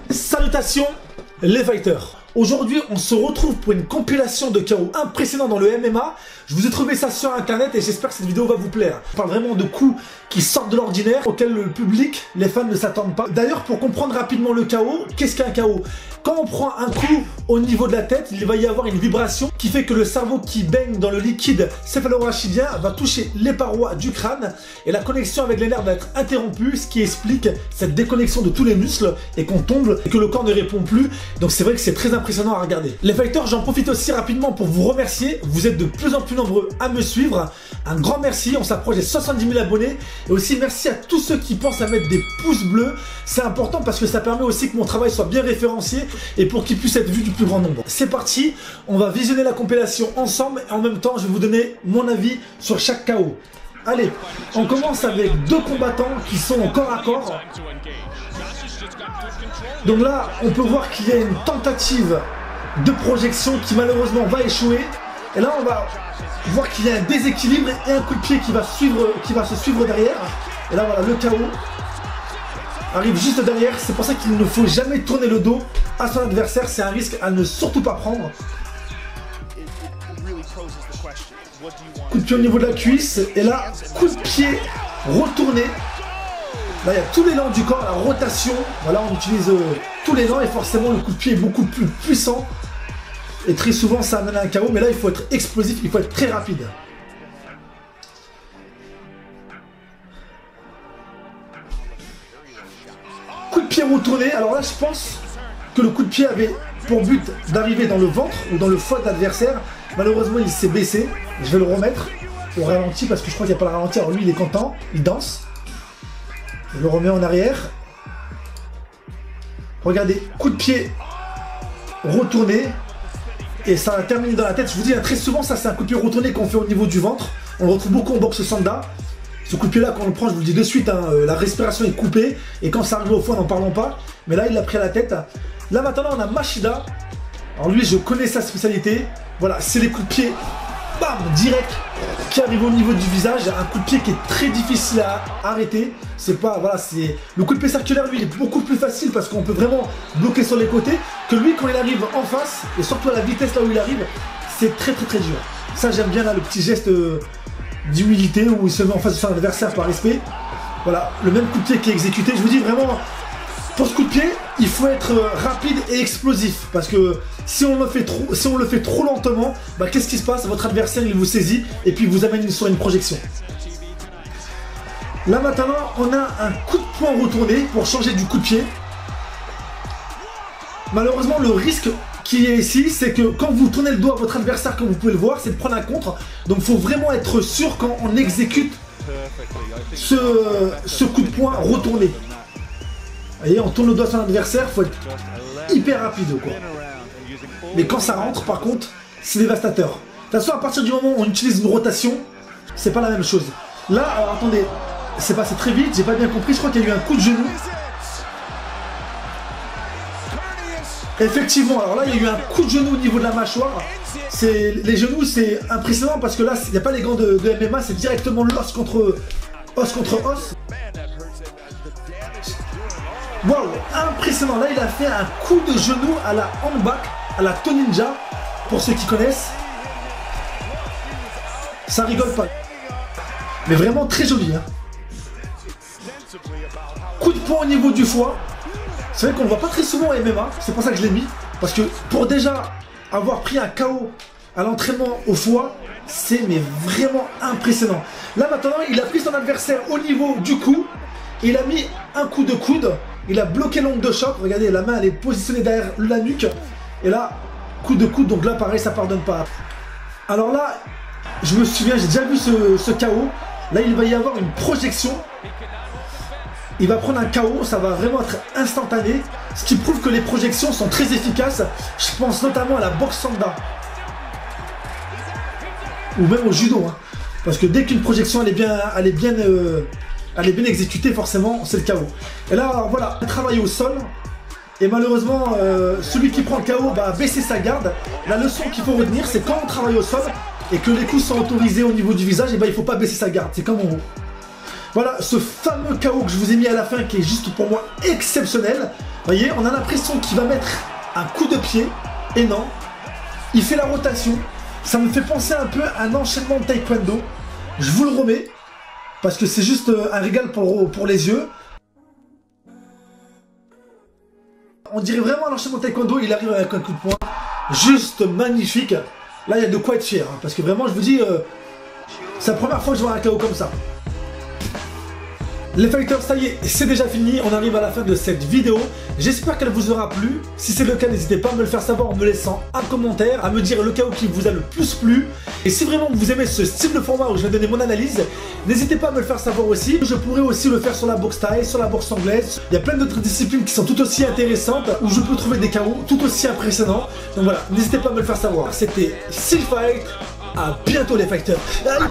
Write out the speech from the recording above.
Salutations les fighters. Aujourd'hui, on se retrouve pour une compilation de KO impressionnants dans le MMA. Je vous ai trouvé ça sur internet et j'espère que cette vidéo va vous plaire. On parle vraiment de coups qui sortent de l'ordinaire, auxquels le public, les fans ne s'attendent pas. D'ailleurs, pour comprendre rapidement le KO, qu'est-ce qu'un KO? Quand on prend un coup au niveau de la tête, il va y avoir une vibration qui fait que le cerveau qui baigne dans le liquide céphalorachidien va toucher les parois du crâne et la connexion avec les nerfs va être interrompue, ce qui explique cette déconnexion de tous les muscles et qu'on tombe et que le corps ne répond plus. Donc c'est vrai que c'est très impressionnant à regarder. Les fighters, j'en profite aussi rapidement pour vous remercier. Vous êtes de plus en plus nombreux à me suivre. Un grand merci, on s'approche des 70 000 abonnés. Et aussi merci à tous ceux qui pensent à mettre des pouces bleus. C'est important parce que ça permet aussi que mon travail soit bien référencié et pour qu'il puisse être vu du plus grand nombre. C'est parti, on va visionner la compilation ensemble et en même temps je vais vous donner mon avis sur chaque KO. Allez, on commence avec deux combattants qui sont en corps à corps. Donc là, on peut voir qu'il y a une tentative de projection qui malheureusement va échouer. Et là, on va voir qu'il y a un déséquilibre et un coup de pied qui va se suivre derrière. Et là, voilà, le KO arrive juste derrière. C'est pour ça qu'il ne faut jamais tourner le dos à son adversaire. C'est un risque à ne surtout pas prendre. Coup de pied au niveau de la cuisse. Et là, coup de pied retourné. Là, il y a tout l'élan du corps, la rotation. Voilà, on utilise tout l'élan et forcément, le coup de pied est beaucoup plus puissant. Et très souvent, ça amène à un KO. Mais là, il faut être explosif, il faut être très rapide. Coup de pied retourné. Alors là, je pense que le coup de pied avait pour but d'arriver dans le ventre ou dans le foie de l'adversaire. Malheureusement, il s'est baissé. Je vais le remettre au ralenti parce que je crois qu'il n'y a pas le ralenti. Alors lui, il est content, il danse. Je le remets en arrière. Regardez, coup de pied retourné. Et ça va terminer dans la tête. Je vous dis, très souvent, ça c'est un coup de pied retourné qu'on fait au niveau du ventre. On le retrouve beaucoup en boxe Sanda. Ce coup de pied là, quand on le prend, je vous le dis de suite, hein, la respiration est coupée. Et quand ça arrive au foie, n'en parlons pas. Mais là, il l'a pris à la tête. Là maintenant, on a Machida. Alors lui, je connais sa spécialité. Voilà, c'est les coups de pied, bam, direct, qui arrivent au niveau du visage. Un coup de pied qui est très difficile à arrêter. C'est pas, voilà, c'est le coup de pied circulaire, lui, il est beaucoup plus facile parce qu'on peut vraiment bloquer sur les côtés. Que lui, quand il arrive en face, et surtout à la vitesse là où il arrive, c'est très très dur. Ça, j'aime bien là le petit geste d'humilité où il se met en face de son adversaire par respect. Voilà, le même coup de pied qui est exécuté. Je vous dis vraiment, pour ce coup de pied, il faut être rapide et explosif parce que si on le fait trop lentement, bah, qu'est-ce qui se passe? Votre adversaire, il vous saisit et puis il vous amène sur une projection. Là maintenant, on a un coup de poing retourné pour changer du coup de pied. Malheureusement, le risque qui est ici, c'est que quand vous tournez le dos à votre adversaire, comme vous pouvez le voir, c'est de prendre un contre. Donc il faut vraiment être sûr quand on exécute ce coup de poing retourné. Vous voyez, on tourne le dos à son adversaire, il faut être hyper rapide, quoi. Mais quand ça rentre, par contre, c'est dévastateur. De toute façon, à partir du moment où on utilise une rotation, c'est pas la même chose. Là, alors attendez, c'est passé très vite, j'ai pas bien compris, je crois qu'il y a eu un coup de genou. Effectivement, alors là, il y a eu un coup de genou au niveau de la mâchoire. Les genoux, c'est impressionnant parce que là, il n'y a pas les gants de MMA, c'est directement l'os contre os. Waouh, impressionnant. Là, il a fait un coup de genou à la handback, à la Toninja, pour ceux qui connaissent. Ça rigole pas. Mais vraiment très joli. Hein. Coup de poing au niveau du foie. C'est vrai qu'on ne le voit pas très souvent au MMA. C'est pour ça que je l'ai mis. Parce que pour déjà avoir pris un KO à l'entraînement au foie, c'est mais vraiment impressionnant. Là maintenant, il a pris son adversaire au niveau du cou. Il a mis un coup de coude. Il a bloqué l'ongle de choc. Regardez, la main elle est positionnée derrière la nuque. Et là, coup de coude. Donc là, pareil, ça pardonne pas. Alors là, je me souviens, j'ai déjà vu ce KO. Là, il va y avoir une projection. Il va prendre un KO. Ça va vraiment être instantané. Ce qui prouve que les projections sont très efficaces. Je pense notamment à la boxe Sanda. Ou même au judo. Hein. Parce que dès qu'une projection elle est bien exécutée, forcément, c'est le KO. Et là, voilà, travailler au sol. Et malheureusement, celui qui prend le KO va baisser sa garde. La leçon qu'il faut retenir, c'est quand on travaille au sol et que les coups sont autorisés au niveau du visage, et ben il faut pas baisser sa garde, c'est comme en haut. Voilà, ce fameux KO que je vous ai mis à la fin qui est juste pour moi exceptionnel. Vous voyez, on a l'impression qu'il va mettre un coup de pied, et non, il fait la rotation. Ça me fait penser un peu à un enchaînement de taekwondo. Je vous le remets, parce que c'est juste un régal pour les yeux. On dirait vraiment un enchaînement de taekwondo, il arrive avec un coup de poing juste magnifique. Là, il y a de quoi être fier, hein, parce que vraiment, je vous dis, c'est la première fois que je vois un KO comme ça. Les fighters, ça y est, c'est déjà fini, on arrive à la fin de cette vidéo. J'espère qu'elle vous aura plu. Si c'est le cas, n'hésitez pas à me le faire savoir en me laissant un commentaire, à me dire le KO qui vous a le plus plu. Et si vraiment vous aimez ce style de format où je vais donner mon analyse, n'hésitez pas à me le faire savoir aussi. Je pourrais aussi le faire sur la boxe thaï, sur la boxe anglaise. Il y a plein d'autres disciplines qui sont tout aussi intéressantes, où je peux trouver des KO tout aussi impressionnants. Donc voilà, n'hésitez pas à me le faire savoir. C'était Steel Fight, à bientôt les fighters. Allez.